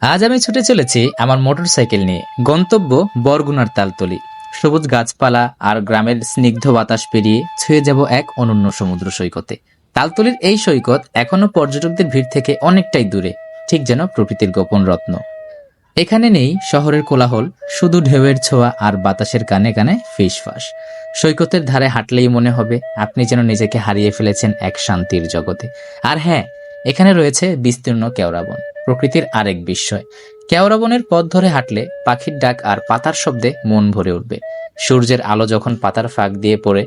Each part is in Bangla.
আজ আমি ছুটে চলেছি আমার মোটরসাইকেল নিয়ে, গন্তব্য বরগুনার তালতলি। সবুজ গাছপালা আর গ্রামের স্নিগ্ধ বাতাস পেরিয়ে ছুঁয়ে যাব এক অনন্য সমুদ্র সৈকতে। তালতলির এই সৈকত এখনো পর্যটকদের ভিড় থেকে অনেকটাই দূরে, ঠিক যেন প্রকৃতির গোপন রত্ন। এখানে নেই শহরের কোলাহল, শুধু ঢেউয়ের ছোঁয়া আর বাতাসের কানে কানে ফিসফাস। সৈকতের ধারে হাঁটলেই মনে হবে আপনি যেন নিজেকে হারিয়ে ফেলেছেন এক শান্তির জগতে। আর হ্যাঁ, এখানে রয়েছে বিস্তীর্ণ কেওড়া বন, প্রকৃতির আরেক বিস্ময়। কেওড়া বনের পথ ধরে হাঁটলে পাখির ডাক আর পাতার শব্দে মন ভরে উঠবে। সূর্যের আলো যখন পাতার ফাঁক দিয়ে পড়ে,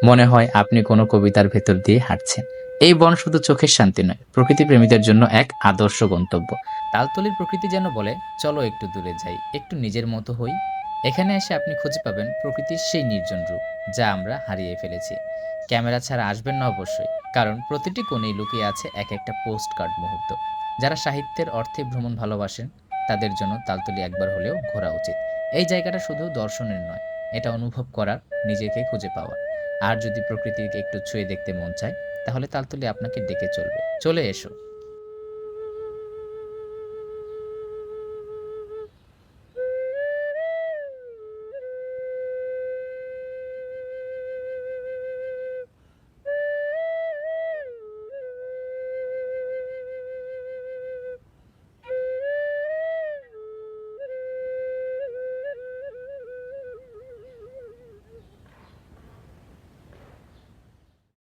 মনে হয় আপনি কোনো কবিতার ভেতর দিয়ে হাঁটছেন। এই বন শুধু চোখের শান্তি নয়, প্রকৃতি প্রেমীদের জন্য এক আদর্শ গন্তব্য। তালতলির প্রকৃতি যেন বলে, চলো একটু দূরে যাই, একটু নিজের মতো হই। এখানে এসে আপনি খুঁজে পাবেন প্রকৃতির সেই নির্জন রূপ যা আমরা হারিয়ে ফেলেছি। ক্যামেরা ছাড়া আসবেন না অবশ্যই, কারণ প্রতিটি কোণেই লুকিয়ে আছে এক একটা পোস্ট কার্ড মুহূর্ত। যারা সাহিত্যের অর্থে ভ্রমণ ভালোবাসেন, তাদের জন্য তালতলি একবার হলেও ঘোরা উচিত। এই জায়গাটা শুধু দর্শনের নয়, এটা অনুভব করার, নিজেকে খুঁজে পাওয়া। আর যদি প্রকৃতিকে একটু ছুঁয়ে দেখতে মন চায়, তাহলে তালতলি আপনাকে ডেকে চলবে। চলে এসো।